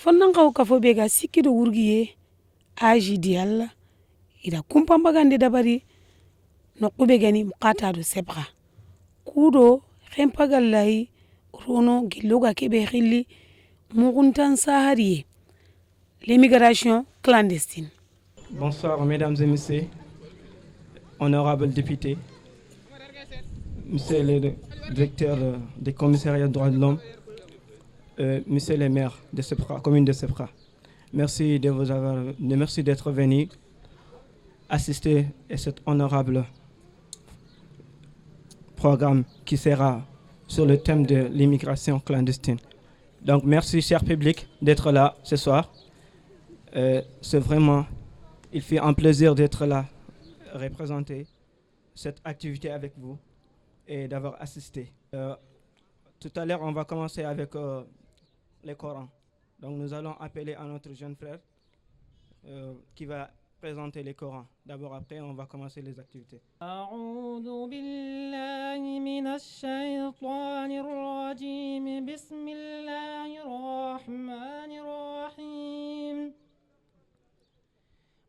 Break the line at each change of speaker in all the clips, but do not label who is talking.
fonnan kaw kafo be ga sikkido wurgiye aji diyalla ida kumpambagande dabari noqube gani muqatado sebqa kudo khempagallahi rono gilloga kebe khilli muguntan sahariye l'immigration clandestine.
Bonsoir mesdames et messieurs, honorables députés, monsieur le directeur des commissariats des droits de l'homme, monsieur le maire de Sepra, commune de Sepra. Merci merci d'être venu assister à cet honorable programme qui sera sur le thème de l'immigration clandestine. Donc merci cher public d'être là ce soir. C'est vraiment, il fait un plaisir d'être là, représenter cette activité avec vous et d'avoir assisté. Tout à l'heure, on va commencer avec les Corans. Donc nous allons appeler à notre jeune frère qui va présenter les Corans. D'abord, après, on va commencer les activités.
أعوذ بالله من الشيطان الرجيم بسم الله الرحمن الرحيم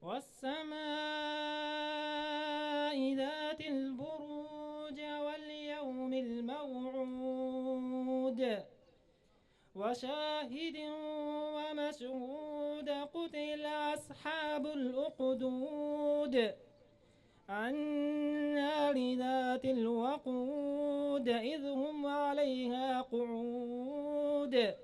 والسماء ذات البروج واليوم الموعود وشاهد ومشهود قتل أصحاب الأخدود النار ذات الوقود إذ هم عليها قعود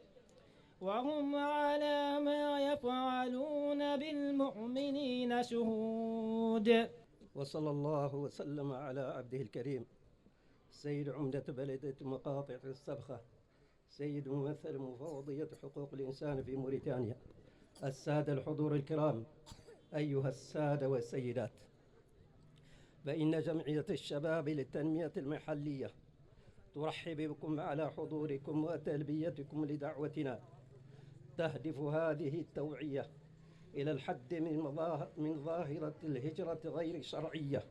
وهم على ما يفعلون بالمؤمنين شهود.
وصلى الله وسلم على عبده الكريم سيد عمدة بلدة مقاطع السبخة سيد ممثل مفوضية حقوق الإنسان في موريتانيا. السادة الحضور الكرام، أيها السادة والسيدات، فإن جمعية الشباب للتنمية المحلية ترحب بكم على حضوركم وتلبيتكم لدعوتنا. تهدف هذه التوعية إلى الحد من ظاهرة الهجرة غير الشرعية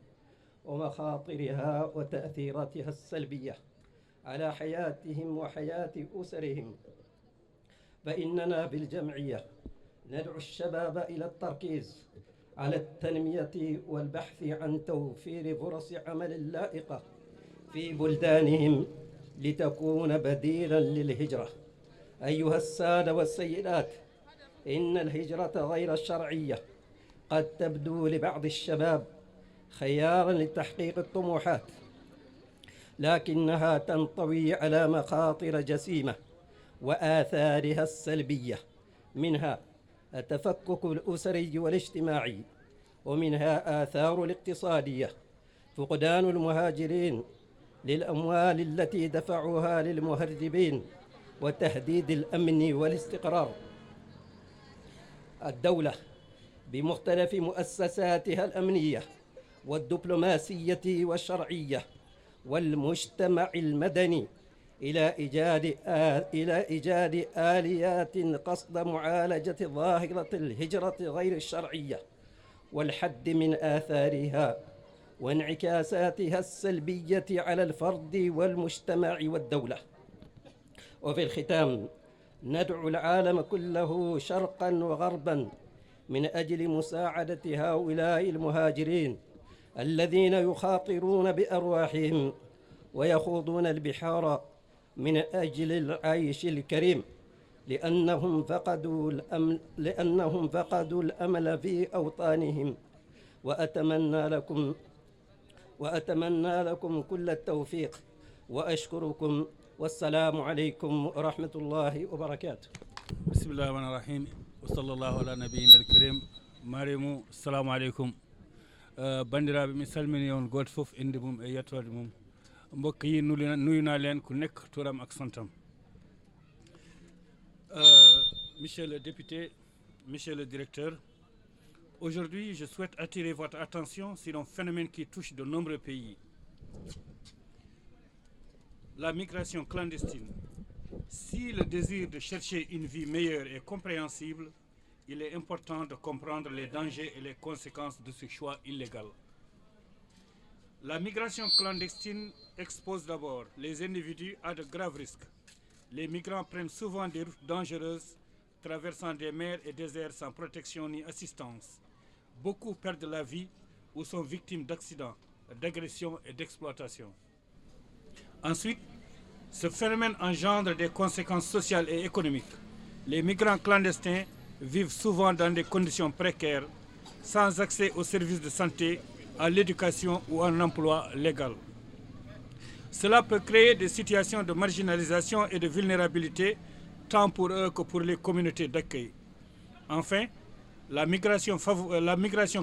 ومخاطرها وتأثيراتها السلبية على حياتهم وحياة أسرهم. فإننا بالجمعية ندعو الشباب إلى التركيز على التنمية والبحث عن توفير فرص عمل لائقة في بلدانهم لتكون بديلا للهجرة. أيها السادة والسيدات، إن الهجرة غير الشرعية قد تبدو لبعض الشباب خيارا لتحقيق الطموحات، لكنها تنطوي على مخاطر جسيمة وآثارها السلبية، منها التفكك الأسري والاجتماعي، ومنها آثار الاقتصادية، فقدان المهاجرين للأموال التي دفعوها للمهربين، وتهديد الأمن والاستقرار. الدولة بمختلف مؤسساتها الأمنية والدبلوماسية والشرعية والمجتمع المدني إلى إيجاد آليات قصد معالجة ظاهرة الهجرة غير الشرعية والحد من آثارها وانعكاساتها السلبية على الفرد والمجتمع والدولة. وفي الختام ندعو العالم كله شرقا وغربا من أجل مساعدة هؤلاء المهاجرين الذين يخاطرون بأرواحهم ويخوضون البحار من أجل العيش الكريم، لأنهم فقدوا الأمل في أوطانهم. وأتمنى لكم كل التوفيق وأشكركم، والسلام عليكم ورحمة الله وبركاته.
بسم الله الرحمن الرحيم وصلى الله على نبينا الكريم. ماريمو السلام عليكم. bandiraɓe mi salmini on goto foof inde mum e yettode mum. mbokk yi nuyuna len ku nek turam ak santam. Monsieur le député, monsieur le directeur, aujourd'hui je souhaite attirer votre attention sur un phénomène qui touche de nombreux pays. La migration clandestine. Si le désir de chercher une vie meilleure est compréhensible, il est important de comprendre les dangers et les conséquences de ce choix illégal. La migration clandestine expose d'abord les individus à de graves risques. Les migrants prennent souvent des routes dangereuses, traversant des mers et déserts sans protection ni assistance. Beaucoup perdent la vie ou sont victimes d'accidents, d'agressions et d'exploitation. Ensuite, ce phénomène engendre des conséquences sociales et économiques. Les migrants clandestins vivent souvent dans des conditions précaires, sans accès aux services de santé, à l'éducation ou à un emploi légal. Cela peut créer des situations de marginalisation et de vulnérabilité, tant pour eux que pour les communautés d'accueil. Enfin, la migration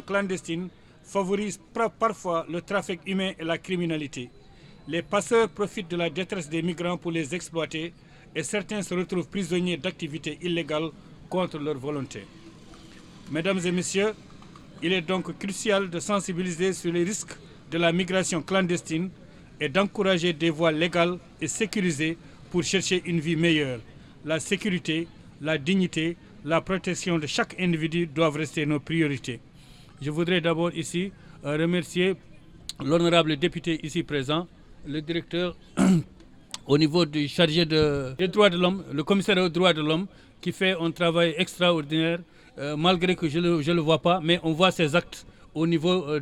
clandestine favorise parfois le trafic humain et la criminalité. Les passeurs profitent de la détresse des migrants pour les exploiter et certains se retrouvent prisonniers d'activités illégales contre leur volonté. Mesdames et messieurs, il est donc crucial de sensibiliser sur les risques de la migration clandestine et d'encourager des voies légales et sécurisées pour chercher une vie meilleure. La sécurité, la dignité, la protection de chaque individu doivent rester nos priorités. Je voudrais d'abord ici remercier l'honorable député ici présent, le directeur au niveau du chargé des droits de l'homme, le commissaire aux droits de l'homme, qui fait un travail extraordinaire, malgré que je ne le vois pas, mais on voit ses actes au niveau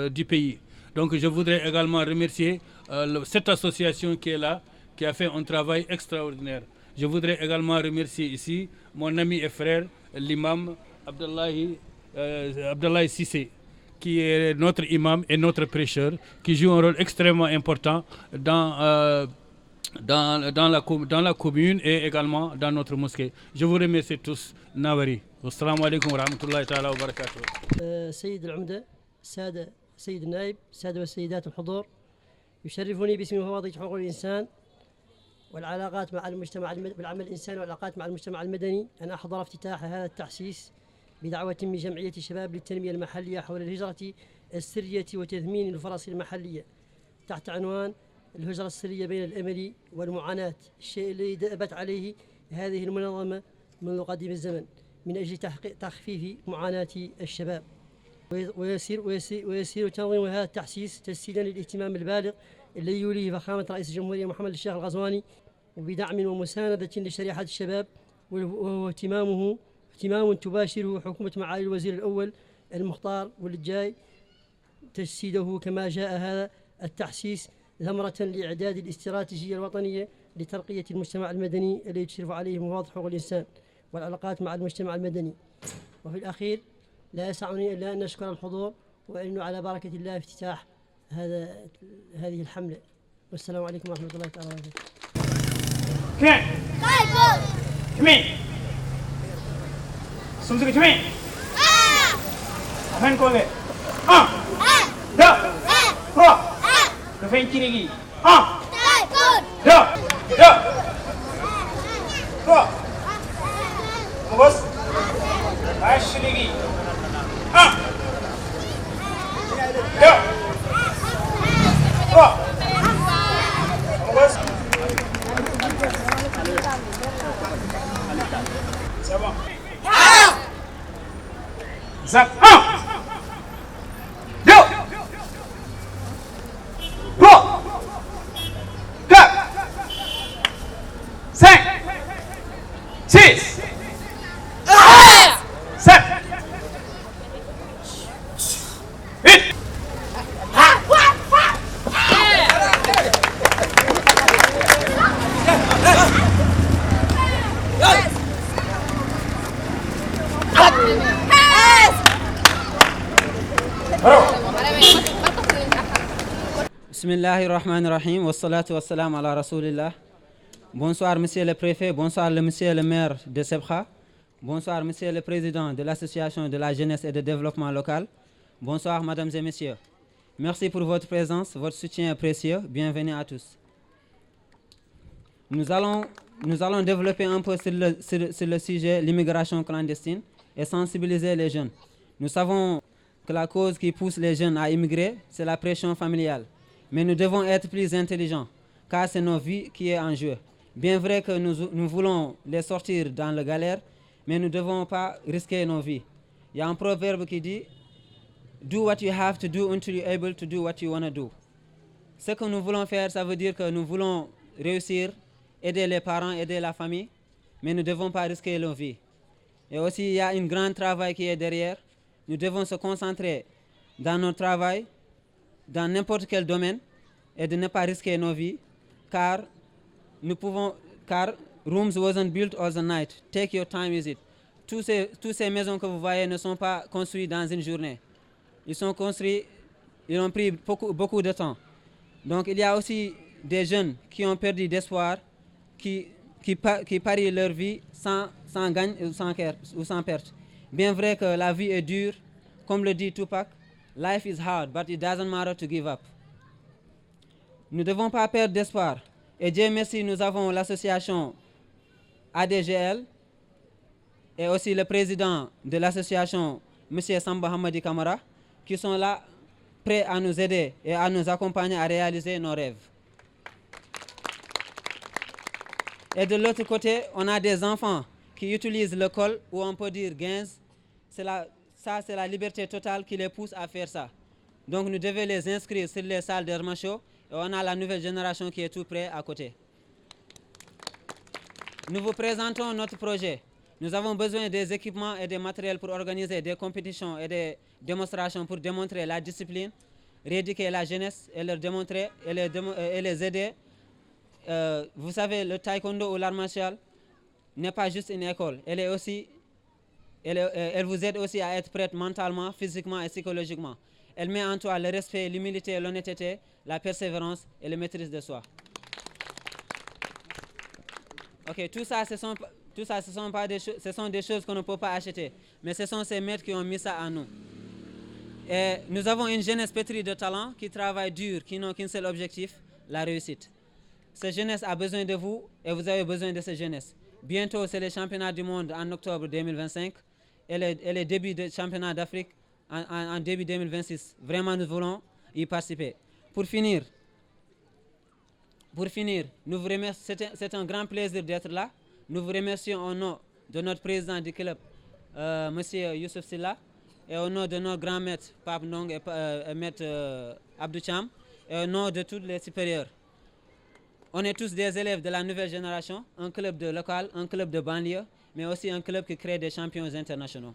du pays. Donc je voudrais également remercier cette association qui est là, qui a fait un travail extraordinaire. Je voudrais également remercier ici mon ami et frère, l'imam Abdallahi Sissé, qui est notre imam et notre prêcheur, qui joue un rôle extrêmement important dans la commune et également dans notre mosquée. Je vous remercie tous. Nawari. Assalamu alaikum wa rahmatullahi ta'ala wa barakatuh.
سيد العمدة، السادة سيد النائب، السادة والسيدات الحضور، يشرفني باسم مفوضية حقوق الإنسان والعلاقات مع المجتمع بالعمل الإنساني والعلاقات مع المجتمع المدني أن أحضر افتتاح هذا التحسيس بدعوة من جمعية الشباب للتنمية المحلية حول الهجرة السرية وتثمين الفرص المحلية تحت عنوان الهجرة السرية بين الأمل والمعاناة، الشيء الذي دأبت عليه هذه المنظمة منذ قديم الزمن من أجل تخفيف معاناة الشباب. ويسير تنظيم هذا التحسيس تسهيلا للاهتمام البالغ الذي يوليه فخامة رئيس الجمهورية محمد الشيخ الغزواني وبدعم ومساندة لشريحة الشباب، وهو اهتمام تباشره حكومة معالي الوزير الأول المختار والجاي تجسيده. كما جاء هذا التحسيس ثمرة لإعداد الاستراتيجية الوطنية لترقية المجتمع المدني الذي تشرف عليه مفوضية حقوق الإنسان والعلاقات مع المجتمع المدني. وفي الأخير لا يسعني إلا أن نشكر الحضور وأن على بركة الله افتتاح هذه الحملة. والسلام عليكم ورحمة الله تعالى وبركاته.
كمان كمان سمسك كمان أفين كله دا هو أفين كيري دا هو بس عشري دا هو بس c'est bon. Zap 1, 2, 3, 4, 5, 6, 7, 8.
Bismillahirrahmanirrahim, wassalatu wassalam ala rasulillah. Bonsoir monsieur le préfet, bonsoir monsieur le maire de Sebkha, bonsoir monsieur le président de l'association de la jeunesse et de développement local, bonsoir mesdames et messieurs. Merci pour votre présence, votre soutien est précieux, bienvenue à tous. Nous allons développer un peu sur le sujet l'immigration clandestine et sensibiliser les jeunes. Nous savons que la cause qui pousse les jeunes à immigrer, c'est la pression familiale. Mais nous devons être plus intelligents, car c'est nos vies qui est en jeu. Bien vrai que nous voulons les sortir dans la galère, mais nous ne devons pas risquer nos vies. Il y a un proverbe qui dit « Do what you have to do until you're able to do what you want to do ». Ce que nous voulons faire, ça veut dire que nous voulons réussir, aider les parents, aider la famille, mais nous ne devons pas risquer nos vies. Et aussi, il y a un grand travail qui est derrière. Nous devons se concentrer dans notre travail, dans n'importe quel domaine, et de ne pas risquer nos vies, car Rooms wasn't built overnight. Take your time with it. Tous ces maisons que vous voyez ne sont pas construites dans une journée. Ils ont pris beaucoup de temps. Donc il y a aussi des jeunes qui ont perdu d'espoir, qui parient leur vie sans gagne ou sans perte. Bien vrai que la vie est dure, comme le dit Tupac, life is hard, but it doesn't matter to give up. Nous ne devons pas perdre d'espoir. Et Dieu merci, nous avons l'association ADGL et aussi le président de l'association, M. Samba Hamadi Kamara, qui sont là, prêts à nous aider et à nous accompagner à réaliser nos rêves. Et de l'autre côté, on a des enfants qui utilisent l'école, ou on peut dire 15. C'est la liberté totale qui les pousse à faire ça. Donc nous devons les inscrire sur les salles d'Hermacho et on a la nouvelle génération qui est tout près à côté. Nous vous présentons notre projet. Nous avons besoin des équipements et des matériels pour organiser des compétitions et des démonstrations pour démontrer la discipline, rééduquer la jeunesse et leur démontrer et les aider. Vous savez, le taekwondo ou l'art martial n'est pas juste une école. Elle vous aide aussi à être prête mentalement, physiquement et psychologiquement. Elle met en toi le respect, l'humilité, l'honnêteté, la persévérance et la maîtrise de soi. Ok, tout ça, ce sont des choses qu'on ne peut pas acheter. Mais ce sont ces maîtres qui ont mis ça à nous. Et nous avons une jeunesse pétrie de talent qui travaille dur, qui n'ont qu'un seul objectif, la réussite. Cette jeunesse a besoin de vous et vous avez besoin de cette jeunesse. Bientôt, c'est les championnats du monde en octobre 2025 et les débuts des championnats d'Afrique en début 2026. Vraiment, nous voulons y participer. Pour finir, nous vous remercions. C'est un grand plaisir d'être là. Nous vous remercions au nom de notre président du club, M. Youssouf Silla, et au nom de notre grand maître, Pape Ndong et maître Abdou Cham, et au nom de tous les supérieurs. On est tous des élèves de la nouvelle génération, un club de local, un club de banlieue, mais aussi un club qui crée des champions internationaux.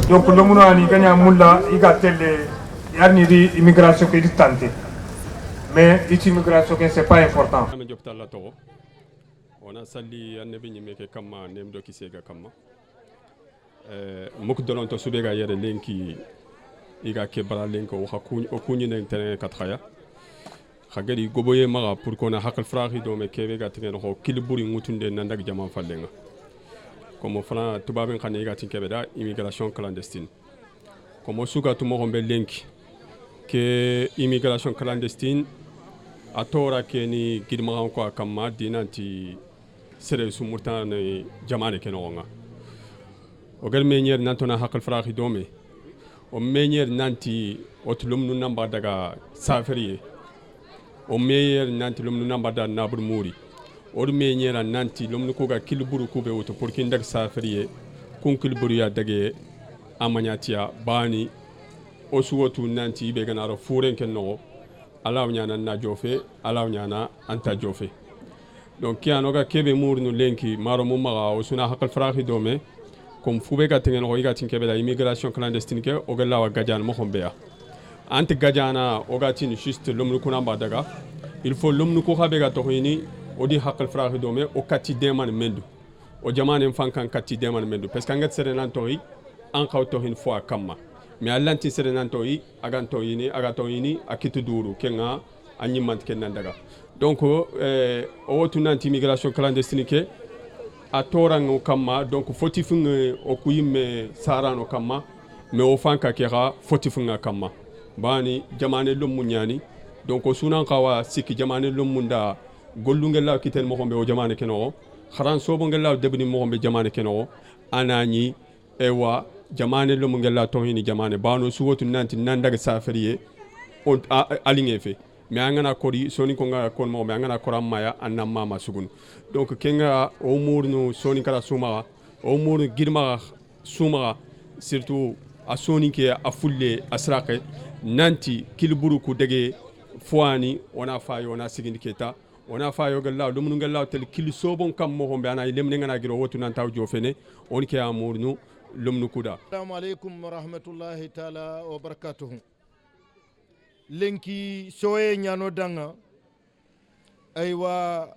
Donc le monde a gagné un moula, il a telle immigration qui est tentée. Mais l'immigration c'est pas important.
On a sali annabi nyimeke kama nemdo kisega kama muk dolonto subega yere lenki iga kebra lenko waxa kunyi ne internet katraya khagari goboye maga pour qu'on a hakal frahi do me kebe ga tingen ho kilburi ngutunde nandak jama fallenga comme fana tubaben khane iga tinkebe da immigration clandestine comme suka tumo hombe lenki ke immigration clandestine atora ke ni gidma ko kama dinanti sere sumurtan jamane kenonga o gal menyer nantona hakal frahi dome o menyer nanti otlum nu namba daga safariye o menyer nanti lum nu namba da nabur muri o menyer nanti lum nu ko ga kilburu kube woto pour kin dag safariye kun kilburu ya dage amanyatia bani o suwotu nanti be ganaro furen kenno alaw nyana na jofe alaw nyana anta jofe donc qui anoga kebe mournu lenki maro mumaga o suna hakal frahi dome comme fube ga tingen ho iga tinkebe la immigration clandestine ke o galla wa gadjan mo khombea ante gadjana o gatin juste lomnu kunamba daga il faut lomnu ko habe ga tohini o di hakal frahi dome o kati deman mendu o jamane fankan kati deman mendu parce que ngat serenan tohi an kaw tohin fo kamma mais allanti serenan tohi agan tohini aga tohini akitu duru kenga anyimant kenan daga donc o tunanti immigration clandestine ke a torang kamma donc fotifung o kuyime sarano kamma mais o fanka kera fotifunga kamma bani jamane lum munyani donc o sunan kawa siki jamane lum munda gollungela kiten mo hombe o jamane keno kharan sobo ngela debni mo hombe jamane keno anani ewa jamane lo mungella ton hini jamane bano suwotu nanti nandaga safariye on alinge fe mais angana kori soni ko nga kon mo mais angana koram maya anna mama sugun donc kenga o murnu soni kala suma o murnu girma suma surtout a soni ke a fulle asraqe nanti kilburu ku dege foani ona fayo ona sigindi keta ona fayo galla dum nu galla tel kil sobon kam mo hombe ana lemne ngana giro wotu nan taw jofene on ke amurnu lumnu kuda.
Assalamu alaikum wa rahmatullahi ta'ala wa barakatuh. Lenki soye nyano danga aywa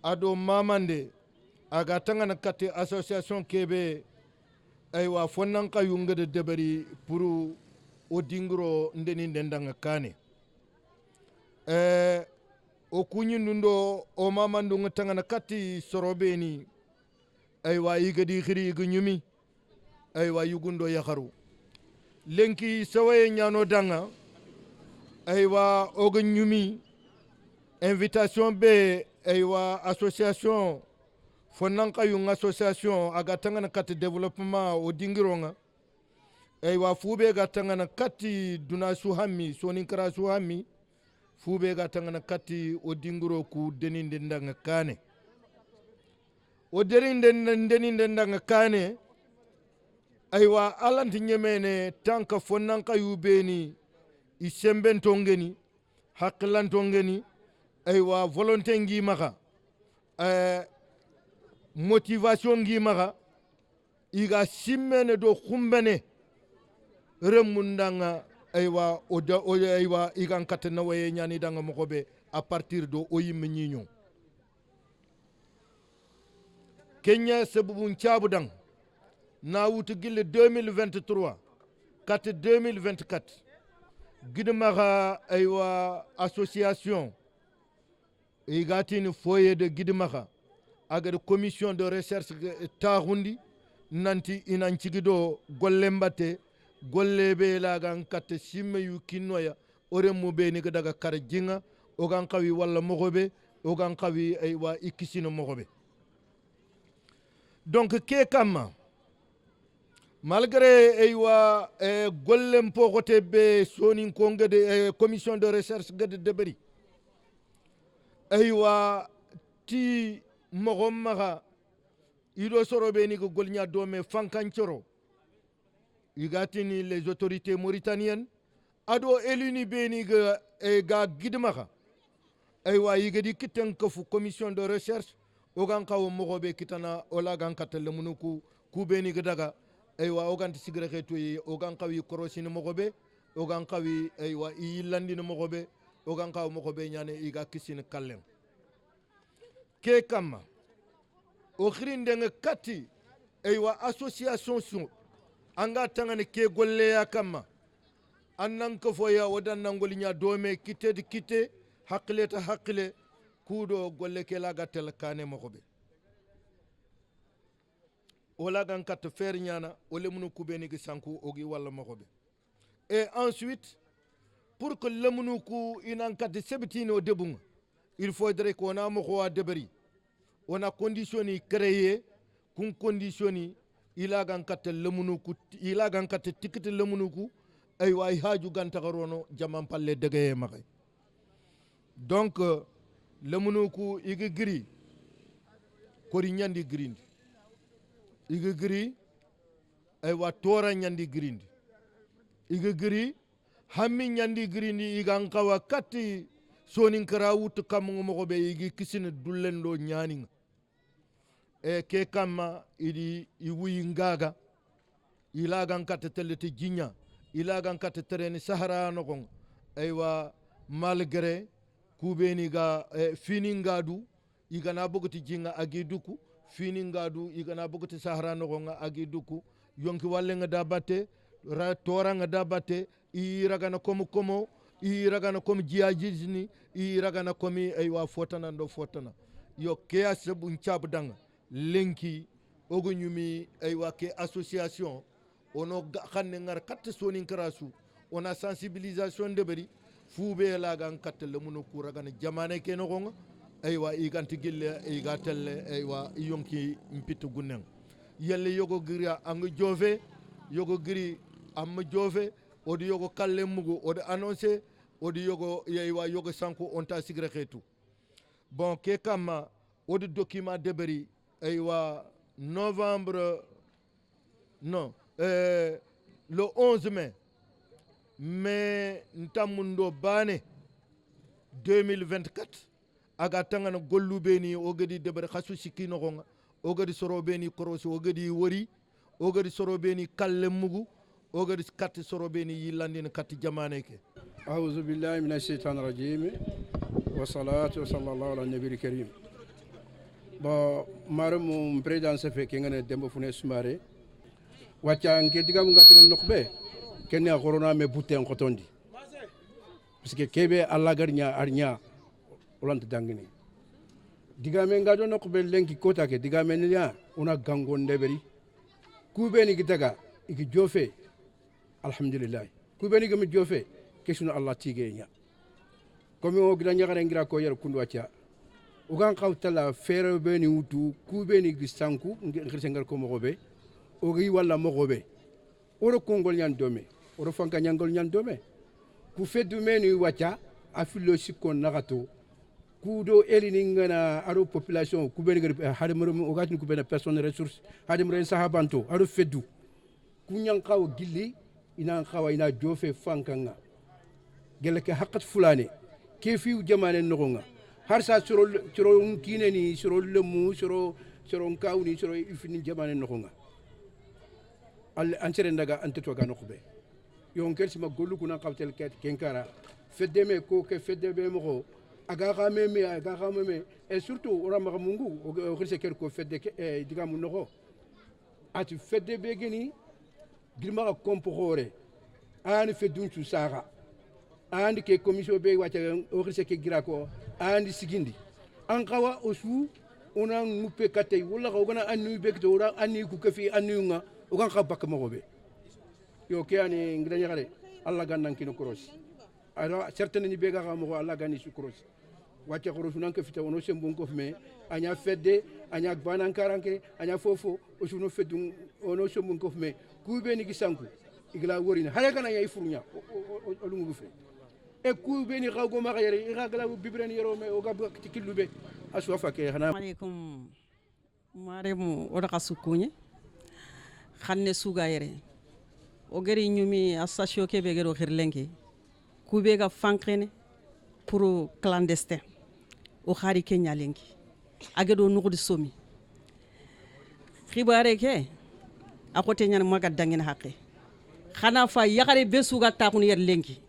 ado mamande aga tangana kate association kebe aywa fonnan kayunga de debari puru o dingro ndeni ndendanga kane o kunyinundo o mamandu ngtangana kati sorobeni aywa yigadi khiri gunyumi aywa yugundo yakharu lenki soye nyano danga aywa oga nyumi invitation be aywa association fonanka yung association aga tangana kati développement o dingironga aywa fube ga tangana kati duna suhami soninkara suhami fube ga tangana kati o dingiro ku deninde ndanga kane o deninde ndanga kane aywa alanti nyemene tanka fonanka yubeni isemben tongeni haklan tongeni aywa volonté ngi maka motivation ngi maka iga simmene do khumbene remundanga aywa aywa igan katna waye nyani danga mokobe à partir do oyim ñiño Kenya sebubun ciabudang na wutu gille 2023 kat 2024 Gidmaha aywa association igatini foyer de Gidmaha agar commission de recherche tahundi nanti inanchigido gollembate gollebe lagan kat simme yu kinnoya ore mube ni daga kar jinga ogan kawi walla mogobe ogan kawi aywa ikisino mogobe donc ke kama malgré aywa gollem pogote be sonin konge de commission de recherche gade debari aywa ti mogom maga ido sorobe ni go golnya dome fankancoro igatini les autorités mauritaniennes ado eluni beni ga gidmaga aywa yigadi kiten kofu commission de recherche ogan kawo mogobe kitana olagan katel munuku kubeni gadaga aywa oganti sigre xeto yi ogan kawi korosini mogobe ogan kawi aywa ilandini mogobe ogan kaw mogobe nyane iga kisini kallem ke kama o khirinde kati aywa association su anga tangane ke golle ya kama annan ko foya wadan nangoli nya dome kite di kite hakle ta hakle kudo golle ke la gatel kane mogobe ola gan kat fer nyana ole munu kubeni gi sanku ogi wala mogobe et ensuite pour que le munu ku inan kat sebtino debung il faudrait qu'on a mo wa debari on a conditionné créer kun conditionni ila gan kat le munu ku ila gan kat tikite le munu ku ay way haju gan tagarono jamam palle degeye makay donc le munu ku igi gri kori nyandi grindi iga giri aywa tora nyandi girindi iga giri hammi nyandi girindi iga nkawa kati sonin kara wutu kamungu mogobe igi kisine dullendo nyaninga ke kama idi iwi ngaga ilaga nkate telete jinya ilaga nkate tereni sahara nokong aywa malgré kubeni ga fini ngadu iga na bogoti jinga agiduku fini ngadu igana bogoti sahara no nga agi duku yonki walle nga dabate tora nga dabate i ragana komo i ragana jiajizni i ragana komi aywa fotana ndo fotana yo ke asabu nchab danga lenki ogo nyumi aywa ke association ono xanne ngar kat sonin karasu ona sensibilisation de bari fube la gan kat le munu ku ragana jamane ke no nga aywa iganti gille igatelle aywa yonki mpitu gunnen yalle yogo gira ang jove yogo giri amma jofe odi yogo kalle mugu odi annoncé odi yogo yeywa yogo sanko on ta sigre xeetu bon ke kamma odi document deberi aywa novembre non le 11 mai mais ntamundo bane 2024 aga tangana gollube ni o gadi debere khasu sikino gonga o gadi sorobe ni korosi o gadi wori o gadi sorobe ni kalle mugu o gadi katti sorobe ni yillandina katti jamane ke
a'udhu billahi minash shaitanir rajim wa salatu wa sallallahu ala nabiyil karim bo marum président se fe ngene dembo fune sumare wacca nge digam ngati ngen nokbe kenne corona me buten khotondi parce que kebe alla garnya arnya olante dangini digame ngado nokbe lenki kota ke digame nya una gango ndeberi kubeni gitaga iki jofe alhamdulillah kubeni gami jofe kesuna allah tigenya komi o gidanya gare ngira ko yer kundu wacca ugan qawtala fere beni wutu kubeni gistanku ngir ngar ko mogobe ogi wala mogobe oro kongol nyan dome oro fanka nyangol nyan dome ku feddu meni wacca afilo sikon nagato kudo elini ngana aro population ku beni gar hadamro o gatni ku bena personne ressource hadamro en sahabanto aro feddu ku nyang qaw gilli ina qawa ina jofe fankanga gelake haqqat fulane kefi jamane nogonga har sa soro kineni soro lemu soro kawni soro ifini jamane nogonga al ansere ndaga anteto ga nokbe yon kel sima gollu kuna qawtel ket kenkara feddeme ko ke feddebe mo aga gameme et surtout ora mamungu o xirse ker ko fedde diga mu noko ati feddebe geni girma kompo hore an feddun su saga andi ke commission be wacca o xirse ke gira ko andi sigindi an qawa osu ona ngupe katay wala ko gana annu be to ora anni ku kefi annu nga o kan xabak mo be yo ke ani ngida ñare alla gannan kino cross alors certaines ni be ga mo alla ganni su cross wacca cross nan ke fita wono sembon ko me anya fedde anya banan karanke anya fofo o suno feddu ono sembon ko me ku be ni gisanku igla worina hale kana yay furunya o lungu fe e ku be ni xawgo ma xayere i xagala bibren yero me o gab ci kilube aswa fake xana
alaykum maremu o da xasukuñe xanne suga yere o gari ñumi association ke be gero xirlenke ku be ga fankene pour clandestin o xari kenya lenki agedo nugudi somi xibare ke akote ñan maga dangin haqqe xana fa yaxare be suga taxun yer lenki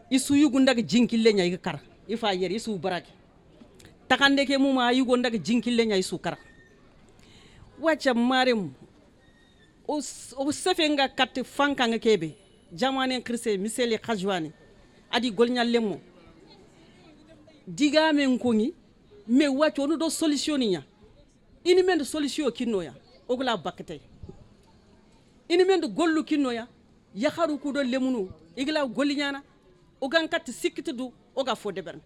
isu yugu ndag jinkille nya yi kar ifa yer isu barake takande ke muma yugo ndag jinkille nya isu kar wacha marem o sefenga kat fanka nga kebe jamane kriste miseli khajwani adi golnya lemo diga men kongi me wacho no do solution nya ini men do solution kinnoya ogla bakete ini men do gollu kinnoya ya kharu ku do lemunu igla gollinyana o gan kat sikitudu o ga fo debern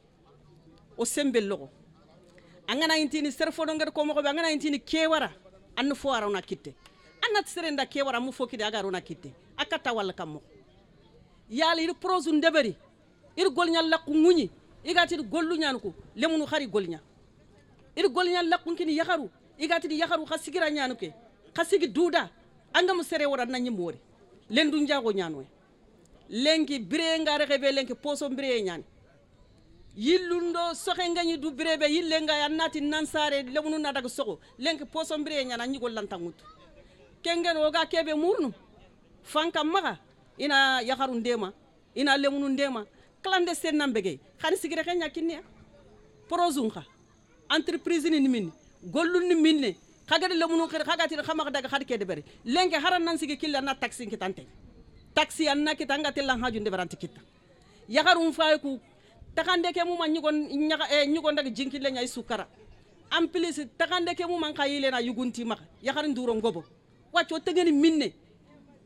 o sembel logo angana intini serfo do ngar ko mo ko angana intini kewara an fo arona kitte anat serenda kewara mu fokide aga arona kitte akata wal kam yali ir prozu ndeberi ir golnya laqu nguni igati gollu nyan ko lemunu khari golnya ir golnya laqu kini yakharu igati yakharu khasigira nyanu ke khasigi duda angam sere wora nanyi mori lendu njago nyanu lenki bire ngare rebe lenki poso bire nyani yillundo soxe ngani du birebe yillenga ya nati nansare lemunu na daga soxo lenki poso bire nyana nyigol lantangut kengen oga kebe murnu fanka maga ina yakharu ndema ina lemunu ndema clandestin nambege xani sigire xenya kinne prozunga entreprise ni min gollu ni minne xagade lemunu xir xagati xamaga daga xadke de bari lenki haran nan sigi killa na taxi kitante taxi anna kitanga telan haju ndebaranti kitta yakarum fayku takande ke muma nyugon daga jinkile nyay sukara en plus takande ke muma khayile na yugunti mak yakar nduro ngobo wacco tegeni minne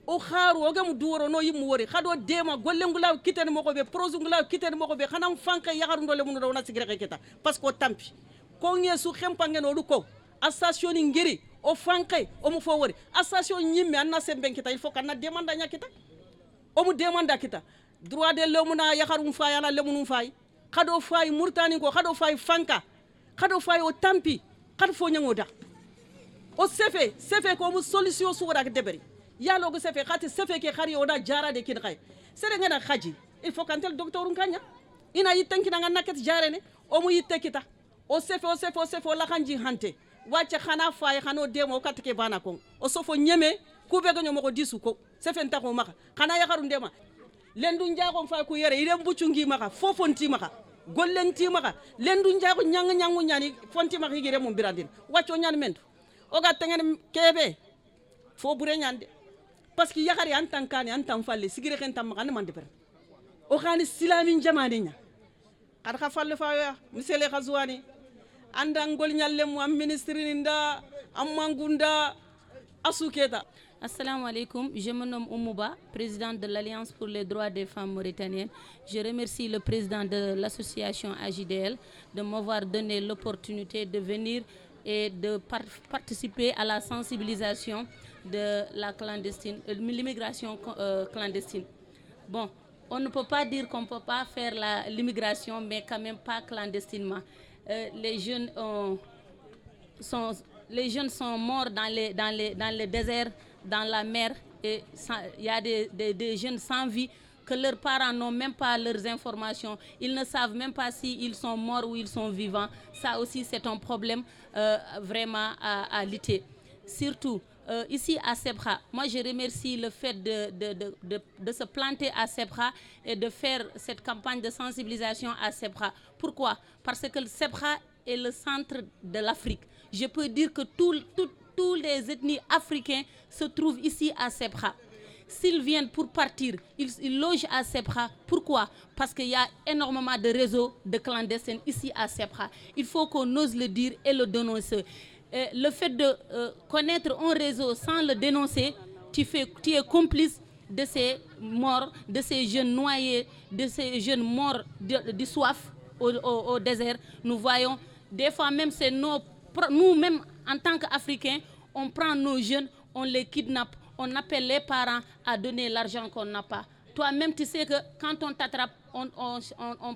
o kharu o gam duro no yimu wori khado dema golle ngulaw kitene moko be prozu ngulaw kitene moko be khanam fanka yakar ndole mun do na sigire kita parce que tampi ko ngesu khempa ngeno du ko association ngiri o fanke o mu fo wori association nyimme anna semben kita il faut kana demanda nya kita o mu demanda kita droit de l'homme na yakharum fay ala lemunum fay khado fay murtani ko khado fay fanka khado fay o tampi khado fo nyangoda o sefe ko mu solution su wara deberi yalo go sefe khati sefe ke khari oda jara de kin khay sere ngana khaji il faut kantel docteur kanya ina yitten kina ngana ket jare ne o mu yitte kita o sefe la kanji hante wacha khana fay khano demo katike bana ko o sofo nyeme ku be ganyo mako disu ko sefe nta ko maka khana ya kharu ndema lendu njaago fay ku yere ire mbucungi maka fofonti maka gollenti maka lendu njaago nyangu nyani fonti maka higire mum birandin wacco nyani mentu o ga tengen kebe fo bure nyande parce que yakari an tankani an tan falle sigire ken tam maka mande ber o khani silamin jamani nya kar kha falle fa ya misele khazwani anda ngol nyalle mu am ministre nda am mangunda asuketa.
Assalamu alaikum, je me nomme Oumouba, présidente de l'Alliance pour les droits des femmes mauritaniennes. Je remercie le président de l'association AJDL de m'avoir donné l'opportunité de venir et de participer à la sensibilisation de la l'immigration clandestine. Bon, on ne peut pas dire qu'on ne peut pas faire l'immigration, mais quand même pas clandestinement. Les jeunes sont morts dans les déserts, dans la mer, et il y a des jeunes sans vie que leurs parents n'ont même pas leurs informations. Ils ne savent même pas s'ils sont morts ou ils sont vivants. Ça aussi, c'est un problème vraiment à lutter. Surtout, ici à Sebra, moi je remercie le fait de se planter à Sebra et de faire cette campagne de sensibilisation à Sebra. Pourquoi? Parce que Sebra est le centre de l'Afrique. Je peux dire que tous les ethnies africains se trouvent ici à Sebra. S'ils viennent pour partir, ils logent à Sebra. Pourquoi? Parce qu'il y a énormément de réseaux de clandestins ici à Sebra. Il faut qu'on ose le dire et le dénoncer. Le fait de connaître un réseau sans le dénoncer, tu es complice de ces morts, de ces jeunes noyés, de ces jeunes morts de soif au désert. Nous voyons, des fois même, c'est nous-mêmes, en tant qu'Africains, on prend nos jeunes, on les kidnappe, on appelle les parents à donner l'argent qu'on n'a pas. Toi-même, tu sais que quand on t'attrape, on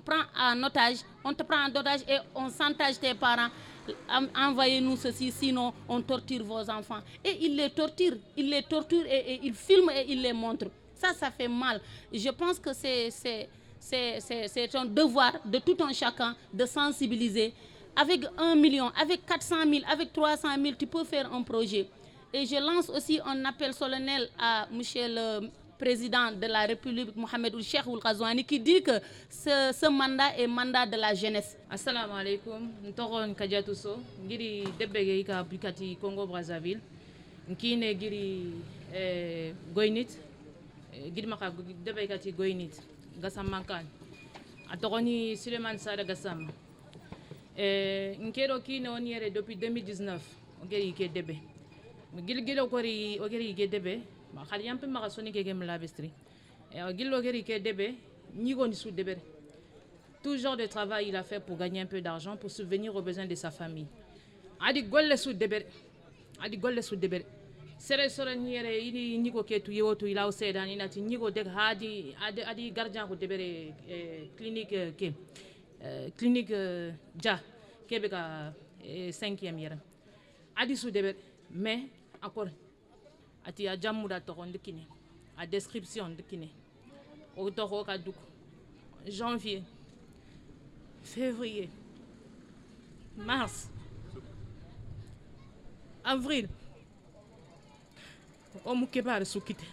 prend en otage, on te prend en otage et on chantage tes parents. Envoyez-nous ceci, sinon on torture vos enfants. Et ils les torturent et ils filment et ils les montrent. Ça fait mal. Je pense que c'est un devoir de tout un chacun de sensibiliser. Avec 1 million, avec 400 000, avec 300 000, tu peux faire un projet. Et je lance aussi un appel solennel à monsieur le président de la République, Mohamed Ould Cheikh Ould Ghazouani, qui dit que ce mandat est mandat de la jeunesse.
Assalamu alaikum, ntoron Kadiatousso, ngiri debege ika bikati Congo Brazzaville, nkine ngiri Goynit, ngiri maka debege kati Goynit, Gassam Mankan, atogoni Suleiman Sada Gassam. Nkero kine oniere depuis 2019, ngiri ike debe. Gil okori ike debe. Khaliampe maka soni ke gem labestri gillo geri ke debe nigo ni sou debe. Tout genre de travail il a fait pour gagner un peu d'argent pour subvenir aux besoins de sa famille. Adi golle sou debe sere sore niere ili nigo ke tu yoto ila o sedani nati nigo de adi gardien ko debe clinique ke clinique ja kebeka 5e yere adi sou debe mais encore ati a jamu da toron de kine a description de kine o toko ka duk janvier février mars avril o mu kebar su kite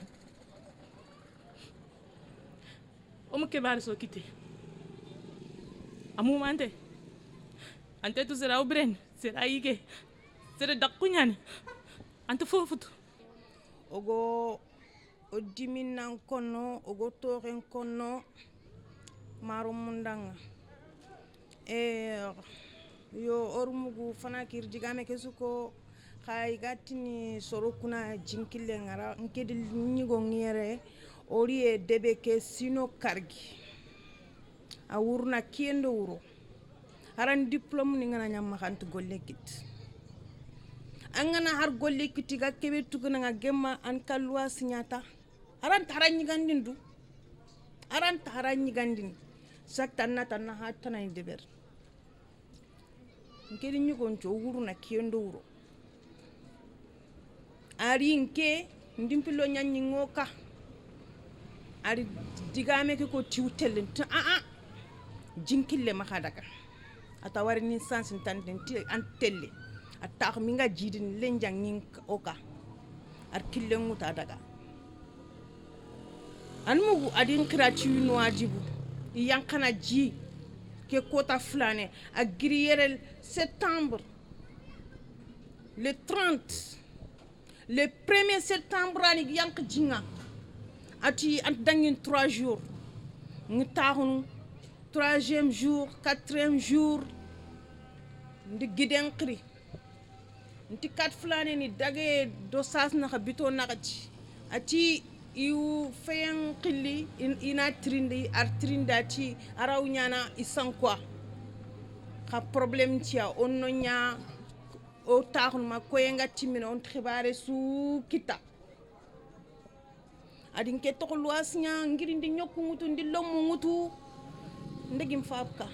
amu mante ante tu sera obren sera ige sera dakunyane ante fofutu
ogo o diminan kono ogo toren kono maro mundanga yo ormugu fana kirjigame kesuko khay gatini sorokuna jinkille ngara nkedi nyigo ngere ori e debe ke sino kargi a wurna kendo wuro aran diplôme ni ngana nyam makant golle kit angana har golle kitiga kebe tuguna nga gemma an kalwa sinyata aran taranyi gandindu aran taranyi gandin saktanna tanna hatana indeber ngeli nyugo njo wuru na kiendo wuro ari nke ndimpilo nyanyi ngoka ari digame ke ko tiwtelen jinkille makadaka atawari ni sansin tanten ti antelle attax mi nga jidin lenjang ning oka ar kille nguta daga anmugu adin krati no ajibu yankana ji ke kota flane a grierel septembre le 30 le 1er septembre ani yank jinga ati ant dangin 3 jours ngi taxunu 3e jour 4e jour ndi giden qri nti kat flane ni dage dosas na habito nagaci ati iu fayan qilli ina trindi artrindati araw nyana isan quoi ka problème tia onno nya o taxun ma koyenga timina on xibare su kita adin ke to luasnya ngiri ndi ñokku ngutu ndi lomu ngutu ndegim fabka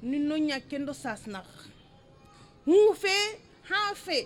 ni no nya kendo sasnak hu fe ha fe